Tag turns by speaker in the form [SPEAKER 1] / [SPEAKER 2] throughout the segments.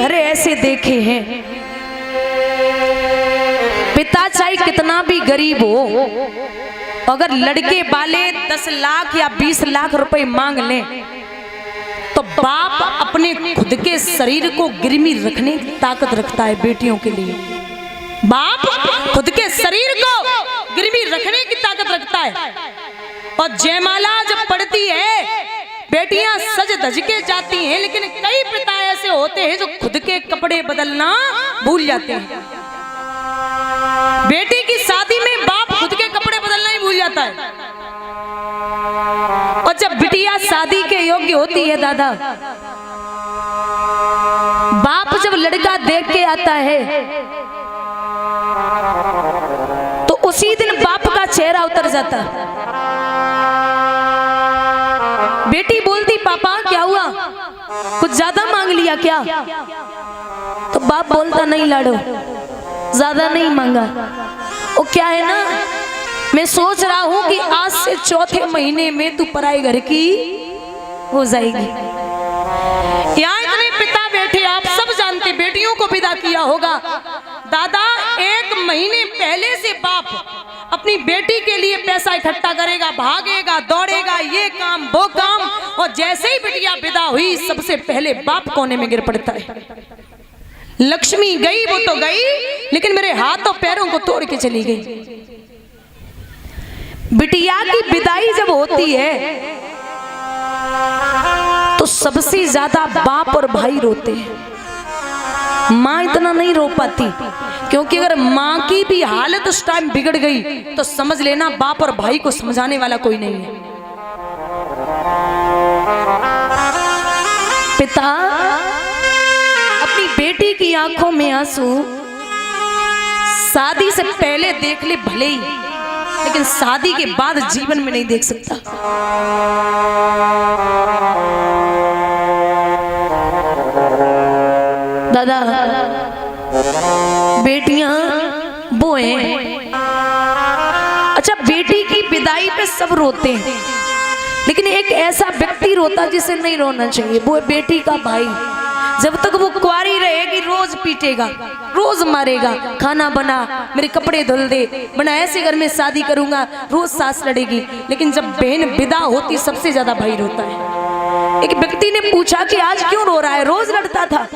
[SPEAKER 1] घर ऐसे देखे हैं, पिता चाहे कितना भी गरीब हो, अगर लड़के वाले 10 लाख या 20 लाख रुपए मांग लें तो बाप अपने खुद के शरीर को गिरवी रखने की ताकत रखता है बेटियों के लिए। बाप खुद के शरीर को गिरवी रखने की ताकत रखता है। और जयमाला जब पड़ती है, बेटियां सज धज के जाती हैं, लेकिन कई पिता ऐसे होते हैं जो खुद के कपड़े बदलना भूल जाते हैं। बेटी की शादी में बाप खुद के कपड़े बदलना ही भूल जाता है। और जब बिटिया शादी के योग्य होती है दादा, बाप जब लड़का देख के आता है तो उसी दिन बाप का चेहरा उतर जाता। बेटी बोलती पापा क्या हुआ, कुछ ज्यादा मांग लिया क्या? तो बाप बोलता नहीं लाडो, ज्यादा नहीं मांगा। वो क्या है ना, मैं सोच रहा हूं कि आज से चौथे महीने में तू पराई घर की हो जाएगी। यहाँ इतने पिता बैठे, आप सब जानते, बेटियों को विदा किया होगा। दादा 1 महीने पहले से बाप अपनी बेटी के लिए पैसा इकट्ठा करेगा, भागेगा, दौड़ेगा, ये काम वो काम, और जैसे ही बिटिया विदा हुई सबसे पहले बाप कोने में गिर पड़ता है। लक्ष्मी गई वो तो गई, लेकिन मेरे हाथों पैरों को तोड़ के चली गई। बिटिया की विदाई जब होती है तो सबसे ज्यादा बाप और भाई रोते हैं। माँ इतना नहीं रो पाती, क्योंकि अगर माँ की भी हालत उस टाइम बिगड़ गई तो समझ लेना बाप और भाई को समझाने वाला कोई नहीं है। पिता अपनी बेटी की आंखों में आंसू शादी से पहले देख ले भले ही, लेकिन शादी के बाद जीवन में नहीं देख सकता। दादा बेटियां वो हैं, अच्छा बेटी की विदाई पे सब रोते हैं, लेकिन एक ऐसा व्यक्ति रोता जिसे नहीं रोना चाहिए, वो है बेटी का भाई। जब तक वो कुंवारी रहेगी रोज पीटेगा, रोज मारेगा, खाना बना, मेरे कपड़े धुल दे, बना ऐसे घर में शादी करूंगा, रोज सास लड़ेगी। लेकिन जब बहन विदा होती सबसे ज्यादा भाई रोता है। एक व्यक्ति ने पूछा कि आज क्यों रो रहा है, रोज लड़ता था।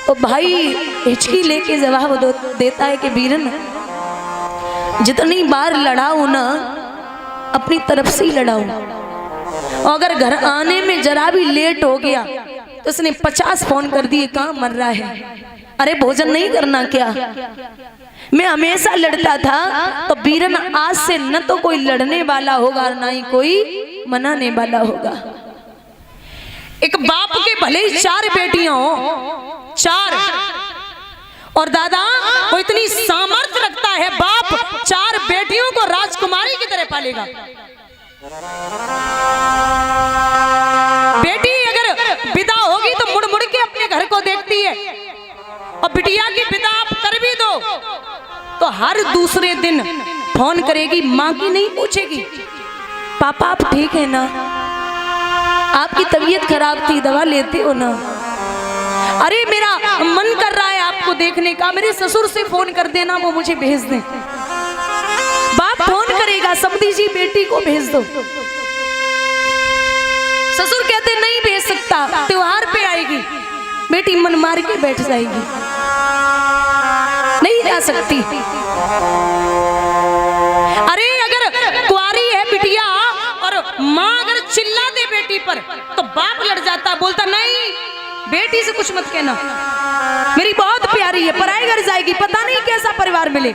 [SPEAKER 1] तो भाई हिचकी लेके जवाब देता है कि वीरन जितनी बार लड़ाऊं ना अपनी तरफ से ही लड़ाऊं, और अगर घर आने में जरा भी लेट हो गया तो उसने 50 फोन कर दिए, कहाँ मर रहा है, अरे भोजन नहीं करना क्या। मैं हमेशा लड़ता था, तो वीरन आज से न तो कोई लड़ने वाला होगा ना ही कोई मनाने वाला होगा। एक बाप के भले ही 4 बेटियां हो, 4, और दादा वो इतनी सामर्थ्य रखता है, बाप 4 बेटियों को राजकुमारी की तरह पालेगा। बेटी अगर विदा होगी तो मुड़ मुड़ के अपने घर को देखती है, और बिटिया की विदा आप कर भी दो तो हर दूसरे दिन फोन करेगी, माँ की नहीं पूछेगी, पापा आप ठीक है ना, आपकी तबीयत खराब थी, दवा लेते हो ना, अरे मेरा मन कर रहा है आपको देखने का, मेरे ससुर से फोन कर देना, वो मुझे भेज दें। बाप फोन करेगा, समधी जी बेटी को भेज दो। ससुर कहते नहीं भेज सकता, त्योहार पे आएगी, बेटी मन मार के बैठ जाएगी, नहीं जा सकती। अरे अगर कुंवारी है बिटिया और माँ अगर चिल्ला दे बेटी पर तो बाप लड़ जाता, बोलता नहीं बेटी से कुछ मत कहना, मेरी बहुत प्यारी है, पराए घर जाएगी, पता नहीं कैसा परिवार मिले।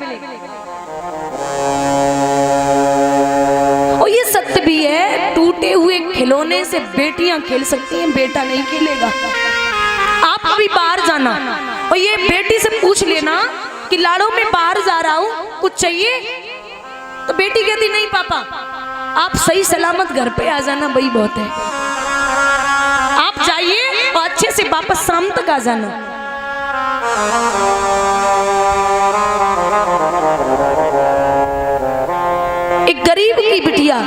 [SPEAKER 1] और ये सत्य भी है, टूटे हुए खिलौने से बेटियां खेल सकती हैं, बेटा नहीं खेलेगा। आप अभी बाहर जाना और ये बेटी से पूछ लेना कि लाड़ो मैं बाहर जा रहा हूं, कुछ चाहिए, तो बेटी कहती नहीं पापा आप सही सलामत घर पे आ जाना, वही बहुत है, आप जाइए और अच्छे से वापस शाम तक आ जाना। एक गरीब की बिटिया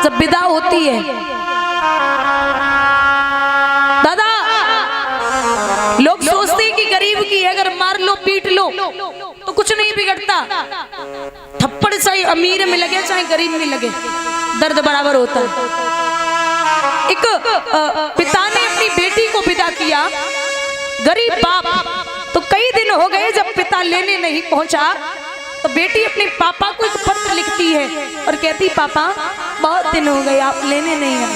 [SPEAKER 1] जब विदा होती है, दादा लोग सोचते हैं कि गरीब की अगर मार लो पीट लो तो कुछ नहीं बिगड़ता, थप्पड़ चाहे अमीर में लगे चाहे गरीब में लगे, दर्द बराबर होता है। एक पिता ने अपनी बेटी को विदा किया, गरीब बाप, तो कई दिन हो गए जब पिता लेने नहीं पहुंचा तो बेटी अपने पापा को एक पत्र लिखती है और कहती पापा बहुत दिन हो गए आप लेने नहीं आए।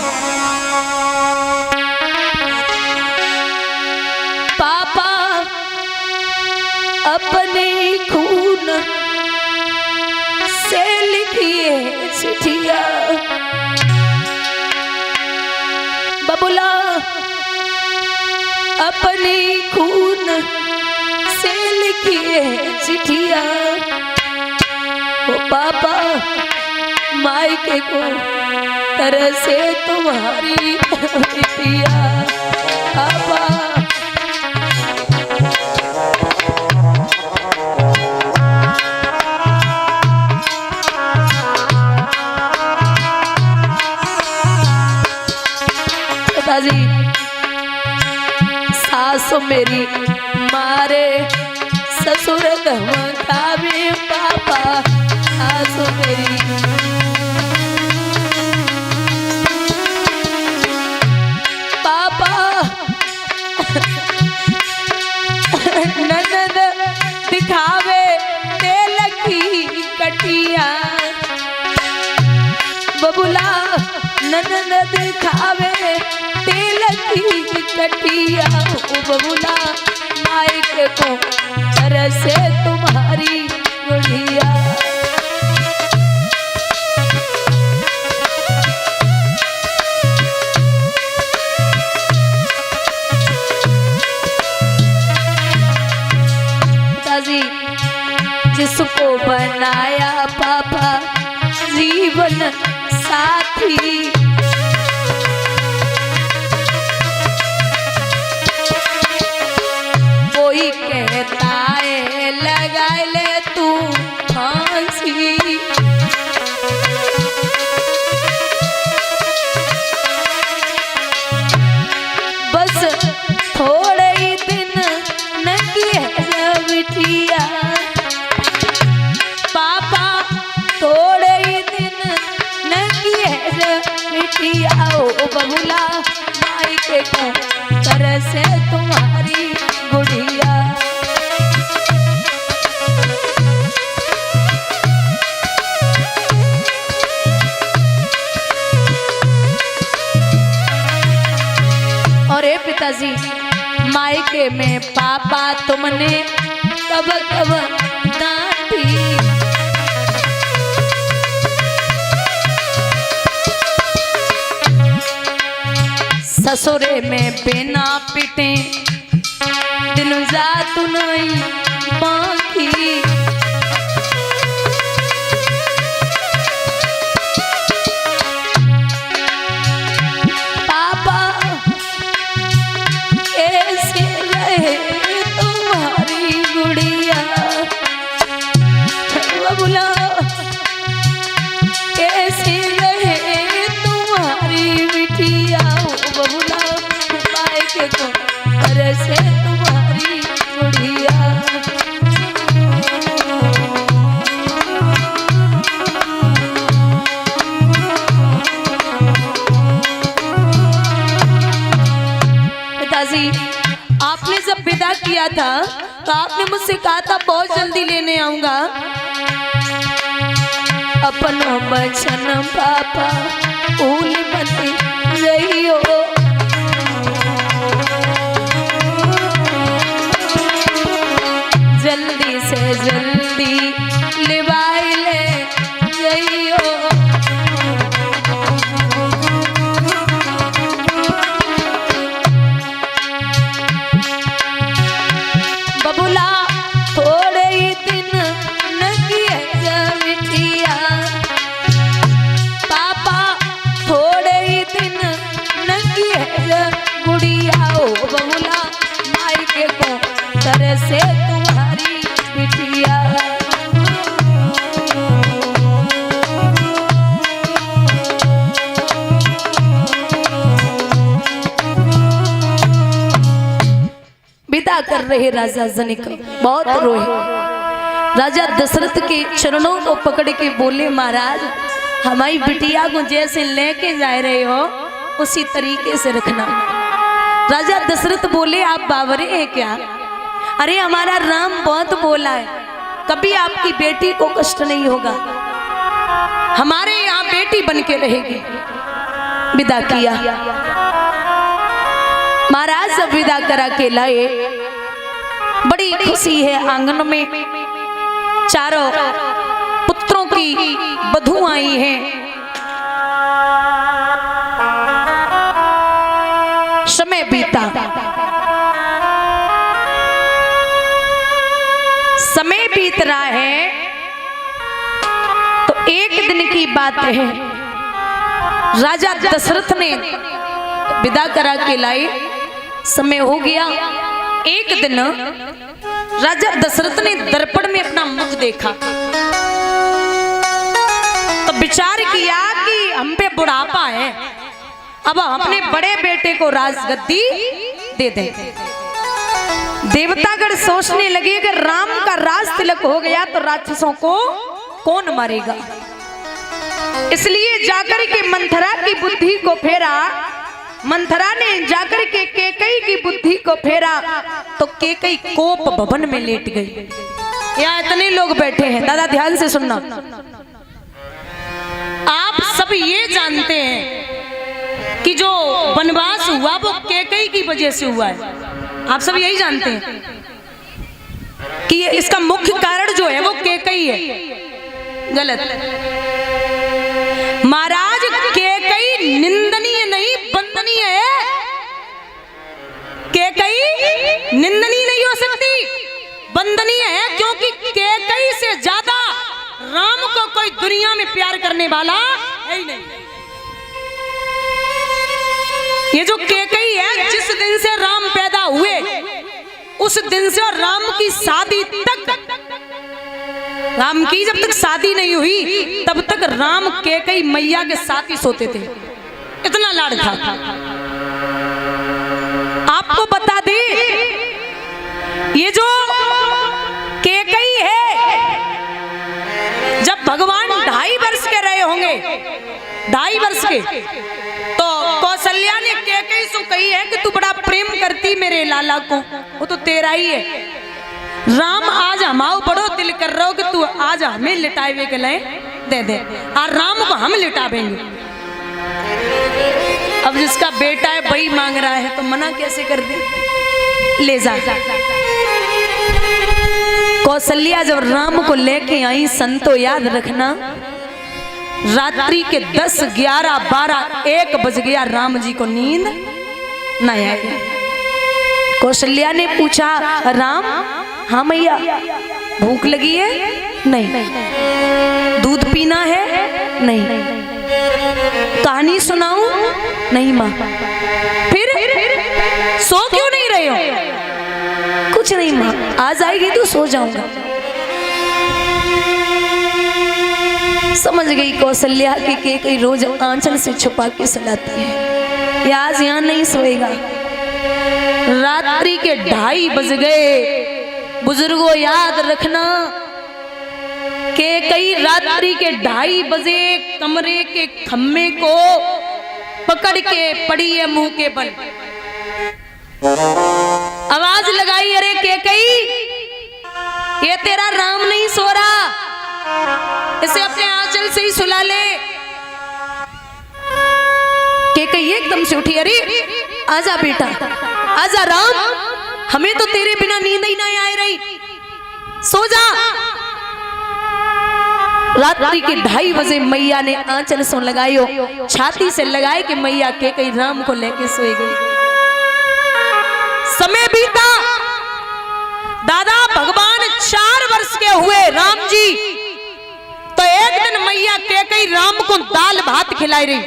[SPEAKER 1] पापा अपने खून से लिखिए चिट्ठिया, बबुला अपने खून से लिखिए चिट्ठिया, ओ पापा मायके को तरह से तुम्हारी चिट्ठिया, पापा पिताजी सासु मेरी मारे ससुर धमकावे, पापा सासु मेरी पापा ननद दिखावे तेल की कटिया, बबुला ननद दिखावे तेल की कटिया, ओ बबुला मायके को तरह से तुम्हारी गुड़िया। पिताजी जिसको बनाया पापा जीवन साथी, कोई कहता है लगा ले तू फांसी, बस थोड़े ही दिन न किया बिटिया, पापा थोड़े ही दिन न किया बिटिया, ओ बबुला मायके को तरह से तुम्हारी गुड़िया। और ए पिताजी मायके में पापा तुमने कब कब डांटी, ससुरे में बिना पिटे दिन जात नहीं बाकी, पापा कैसे रहे तुम्हारी गुड़िया, बबुला कैसे रहे तुम्हारी बिटिया, बबुला मायके को तरह से तुम्हारी गुड़िया। पिताजी आपने जब विदा किया था तो आपने मुझसे कहा था बहुत जल्दी लेने आऊंगा, अपनो बचन पापा भूल मत रहियो, जल्दी से जल्दी लिवाई ले जइयो, बबुला थोड़े ही दिन न किए बिटिया, पापा थोड़े ही दिन न किए गुड़िया, ओ बबुला मायके को तरह से तुम्हारी बिटिया। विदा कर रहे राजा जनक, बहुत रोए। राजा दशरथ के चरणों को पकड़ के बोले, महाराज हमारी बिटिया को जैसे लेके जा रहे हो उसी तरीके से रखना। राजा दशरथ बोले, आप बावरे हैं क्या? अरे हमारा राम बहुत बोला है, कभी आपकी बेटी को कष्ट नहीं होगा, हमारे यहाँ बेटी बन के रहेगी। विदा किया। महाराज जब विदा करा के लाए, बड़ी खुशी है आंगन में, चारों पुत्रों की बधू आई हैं। समय बीता, समय बीत रहा है तो एक दिन की बात है, राजा दशरथ ने विदा करा के लाए, समय हो गया। एक दिन राजा दशरथ ने दर्पण में अपना मुख देखा तो विचार किया कि हम पे बुढ़ापा है, अब अपने बड़े बेटे को राजगद्दी दे दें। देवतागण सोचने लगे कि राम का राज तिलक हो गया तो राक्षसों को कौन मारेगा, इसलिए जाकर के मंथरा की बुद्धि को फेरा। मंथरा ने जाकर के केकई की बुद्धि को फेरा तो केकई कोप भवन में लेट गई। यहाँ इतने लोग बैठे हैं, दादा ध्यान से सुनना। आप सब ये जानते हैं कि जो वनवास हुआ वो केकई की वजह से हुआ है, आप सब यही जानते हैं कि इसका मुख्य कारण जो है वो केकई है। गलत। महाराज केकई निंदनीय नहीं वंदनीय है। केकई निंदनीय नहीं हो सकती, वंदनीय है, क्योंकि केकई से ज्यादा राम को कोई दुनिया में प्यार करने वाला है ही नहीं। ये जो केकई है, जिस दिन से राम पैदा हुए उस दिन से और राम की शादी तक, राम की जब तक शादी नहीं हुई तब तक राम केकई मैया के साथ ही सोते थे, इतना लाड था। आपको बता दे, ये जो केकई है, जब भगवान 2.5 वर्ष के रहे होंगे, 2.5 वर्ष के, तो कौशल्या ने केकई से कही है कि तू बड़ा प्रेम करती मेरे लाला को, वो तो तेरा ही है। राम आज हमाओ बड़ो दिल कर रहा हो कि तू आज हमें लिटावे के लिए दे दे, और राम को हम लिटावेंगे। अब जिसका बेटा है वही मांग रहा है तो मना कैसे कर दे, ले जा। कौशल्या जब राम को लेके आई, संतो याद रखना, रात्रि के 10, 11, 12, 1 बज गया, राम जी को नींद नहीं आई। कौशल्या ने पूछा, राम? हाँ मैया। भूख लगी है? नहीं। दूध पीना है? नहीं। कहानी सुनाऊं? नहीं माँ। फिर सो क्यों नहीं रहे हो? कुछ नहीं माँ, आज आएगी तो सो जाऊंगा। समझ गई कौशल्या कि केकई रोज आंचल से छुपा के सुलाती है, ये आज यहाँ नहीं सोएगा। रात्रि के 2:30 बज गए। बुजुर्गों याद रखना, केकई रात्रि के 2:30 बजे कमरे के खम्मे को पकड़ के पड़ी है मुंह के बल। आवाज लगाई, अरे केकई, ये तेरा राम नहीं सो रहा, इसे अपने आंचल से ही सुला ले। केकई एकदम से उठी, अरे आजा बेटा, आजा राम, हमें तो तेरे बिना नींद ही नहीं आ रही, सो जा। रात्रि के 2:30 बजे मैया ने आंचल से लगाई हो, छाती से लगाए कि मैया केकई राम को लेके सोई गई। समय बीता, दादा भगवान 4 वर्ष के हुए राम जी, तो एक दिन मैया केकई राम को दाल भात खिलाई रही।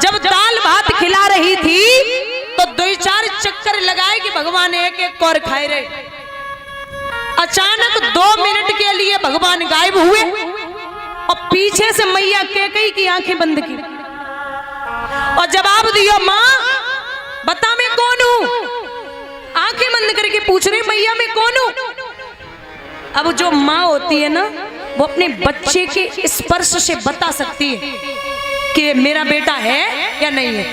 [SPEAKER 1] जब दाल भात खिला रही थी तो 2-4 चक्कर लगाए कि भगवान एक और खाए रहे। अचानक 2 मिनट के लिए भगवान गायब हुए और पीछे से मैया केकई की आंखें बंद की और जवाब दियो, माँ बता मैं कौन हूं? बंद करके पूछ रहे मैया मैं कौन हूं। अब जो माँ होती है ना वो अपने बच्चे के स्पर्श से बता सकती है कि मेरा बेटा है या नहीं है।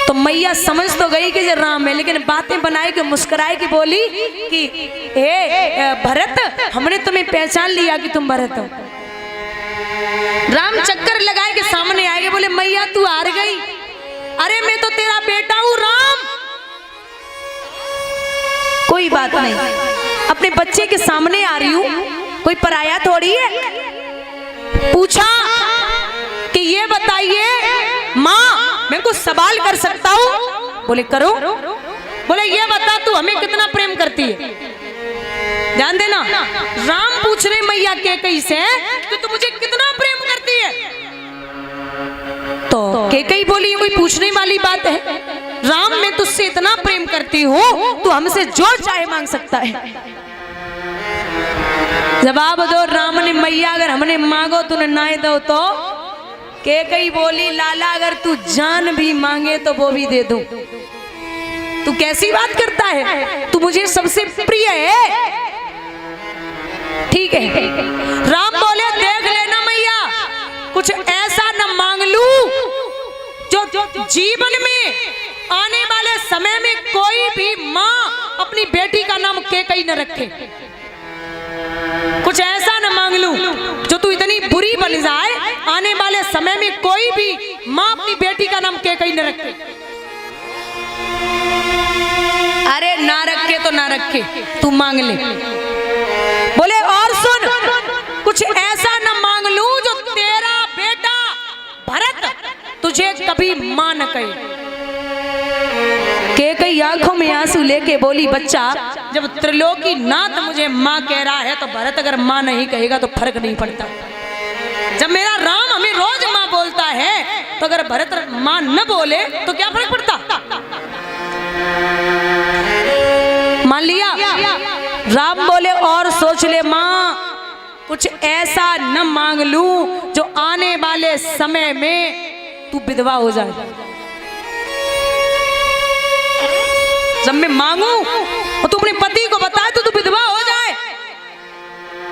[SPEAKER 1] तो मैया समझ तो गई कि ये राम है, लेकिन बातें बनाए कि मुस्कुराए कि बोली कि हे भरत, हमने तुम्हें पहचान लिया कि तुम भरत हो। राम चक्कर लगाए के सामने आए, बोले मैया तू हार गई, अरे मैं तो तेरा बेटा हूं राम। कोई बात नहीं, अपने बच्चे के सामने आ रही हूं, कोई पराया थोड़ी है। पूछा कि ये बताइए माँ मैं कुछ सवाल कर सकता हूं? बोले करो। बोले ये बता तू हमें कितना प्रेम करती है। ध्यान देना, राम पूछ रहे मैया कैकेयी से कि तू मुझे कितना प्रेम करती है। तो कैकेयी बोली कोई पूछने वाली बात है, राम मैं तुझसे इतना प्रेम करती हूँ तू हमसे जो चाहे मांग सकता है। जवाब दो राम ने, मैया अगर हमने मांगो तूने ना दो तो। कैकेयी बोली लाला अगर तू जान भी मांगे तो वो भी दे दूं। तू कैसी बात करता है, तू मुझे सबसे प्रिय है। ठीक है। राम बोले देख लेना मैया, कुछ ऐसा न मांग लूं जो जीवन में आने वाले समय में कोई भी माँ अपनी बेटी का नाम कैकेयी न रखे। कुछ ऐसा न मांग लूं जो तू इतनी बुरी बन जाए, आने वाले समय में कोई भी माँ अपनी बेटी का नाम कैकेयी न रखे। अरे ना रखे तो ना रखे, तू मांग ले। बोले और सुन, कुछ ऐसा न मांग लूं जो तेरा बेटा भरत तुझे कभी मां न कहे। कैकेयी आंखों में आंसू लेके बोली बच्चा जब त्रिलोकी नाथ मुझे मां कह रहा है तो भरत अगर मां नहीं कहेगा तो फर्क नहीं पड़ता। जब मेरा राम हमें रोज मां बोलता है तो अगर भरत मां न बोले तो क्या फर्क पड़ता। मान लिया। राम बोले और सोच ले मां, कुछ ऐसा न मांग लूं जो आने वाले समय में तू विधवा हो जाए। जब मैं मांगू और तू अपने पति को बताए तो तू विधवा हो जाए।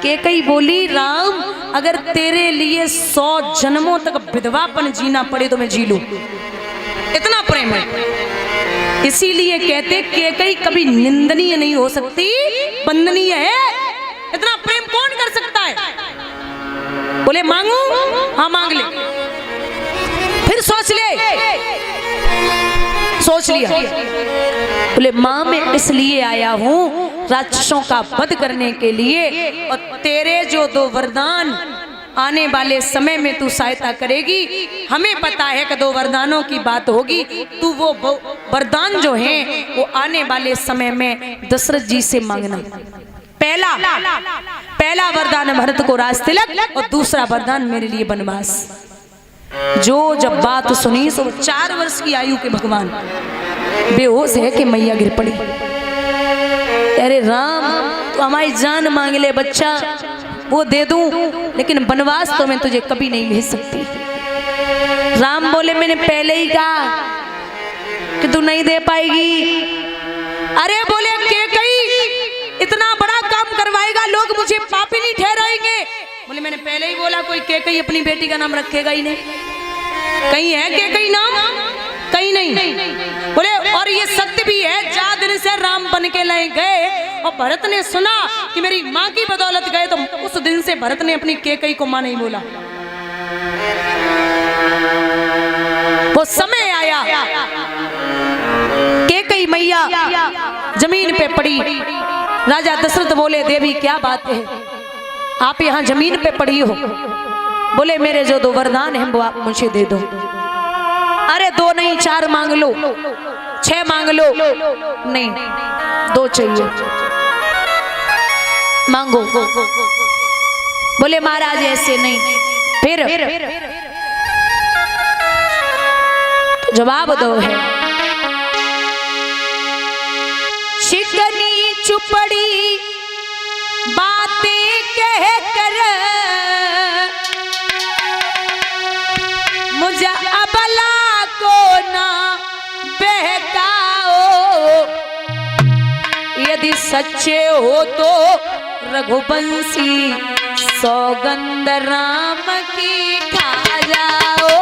[SPEAKER 1] कैकेयी बोली राम अगर तेरे लिए 100 जन्मों तक विधवापन जीना पड़े तो मैं जी लूं, इतना प्रेम है। इसीलिए कहते कैकेयी कभी निंदनीय नहीं हो सकती, वंदनीय है। इतना प्रेम कौन कर सकता है। बोले मांगू, हाँ मांग ले। फिर सोच ले, सोच लिया। बोले मां मैं इसलिए आया हूं राक्षसों का वध करने के लिए, और तेरे जो 2 वरदान आने वाले समय में तू सहायता करेगी। हमें पता है कि 2 वरदानों की बात होगी, तू वो वरदान जो हैं वो आने वाले समय में दशरथ जी से मांगना। पहला वरदान भरत को राज तिलक और दूसरा वरदान मेरे लिए वनवास। जो जब बात सुनी तो 4 वर्ष की आयु के भगवान बेहोश है कि मैया गिर पड़ी। अरे राम तू हमारी जान मांग ले बच्चा, वो दे दूं, लेकिन वनवास तो मैं तुझे कभी नहीं भेज सकती। राम बोले मैंने पहले ही कहा कि तू नहीं दे पाएगी। अरे बोले कैकेयी इतना बड़ा काम करवाएगा, लोग मुझे पापी नहीं ठहराएंगे। बोले मैंने पहले ही बोला कोई कैकेयी अपनी बेटी का नाम रखेगा ही नहीं। कहीं है कैकेयी नाम, कहीं नहीं। बोले और ये सत्य भी है, जा दिन से राम बन के लाए गए और भरत ने सुना कि मेरी माँ की बदौलत गए, तो उस दिन से भरत ने अपनी कैकेयी को मां नहीं बोला। वो समय आया, कैकेयी मैया जमीन पे पड़ी। राजा दशरथ बोले देवी क्या बात है, आप यहाँ जमीन पे पड़ी हो। बोले मेरे जो 2 वरदान हैं वो आप मुझे दे दो। अरे 2 नहीं 4 मांग लो, 6 मांग लो, नहीं 2 चाहिए, मांगो। बोले महाराज ऐसे नहीं। फिर जवाब दो है शिकनी चुपड़ी बातें कह कर मुझे अबला को ना बहकाओ, सच्चे हो तो रघुवंशी सौगंध राम की खा जाओ।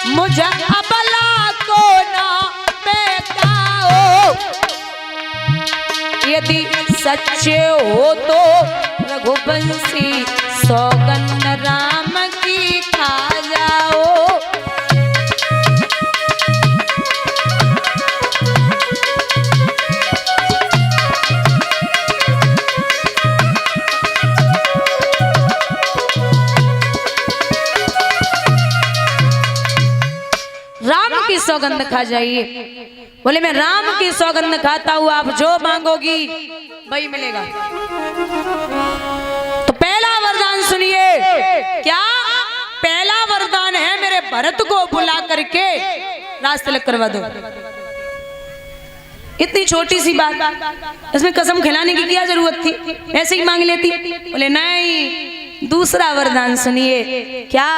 [SPEAKER 1] मुझे अबला को ना बेकाओ, यदि सच्चे हो तो रघुवंशी सौगंध राम की खा जाओ। राम की सौगंध खा जाइए। बोले मैं राम की सौगंध खाता हूं, आप जो मांगोगी वही मिलेगा। तो पहला वरदान सुनिए। क्या पहला वरदान है? मेरे भरत को बुला करके राज तिलक करवा दो। इतनी छोटी सी बात, इसमें कसम खिलाने की क्या जरूरत थी? ऐसे ही मांग लेती। बोले नहीं, दूसरा वरदान सुनिए। क्या?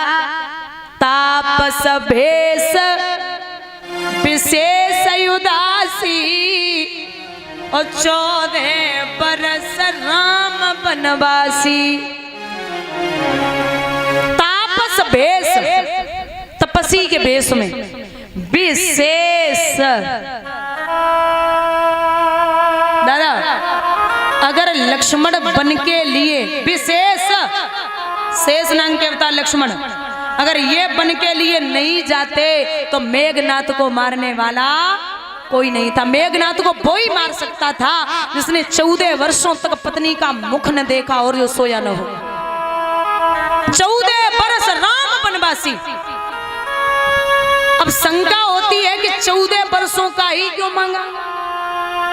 [SPEAKER 1] तापस भेष विशेष उदासी और 14 बरस राम बनवासी। तापस भेष, तपस्वी के भेष में विशेष। दादा अगर लक्ष्मण बन के लिए विशेष, शेष नाम के अवतार लक्ष्मण, अगर ये बन के लिए नहीं जाते तो मेघनाथ को मारने वाला कोई नहीं था। मेघनाथ को वो ही मार सकता था जिसने 14 वर्षों तक पत्नी का मुख न देखा और जो सोया न हो। 14 बरस राम बनवासी। अब शंका होती है कि 14 वर्षों का ही क्यों मांगा?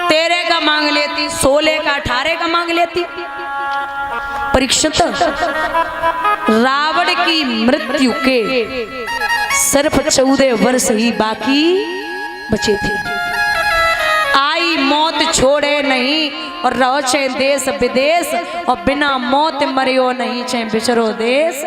[SPEAKER 1] 13 का मांग लेती, 16 का, 18 का मांग लेती। परीक्षित, रावण की मृत्यु के सिर्फ 14 वर्ष ही बाकी बचे थे। आई मौत छोड़े नहीं और रहो छे देश विदेश, और बिना मौत मरियो नहीं छे बिचरो देश।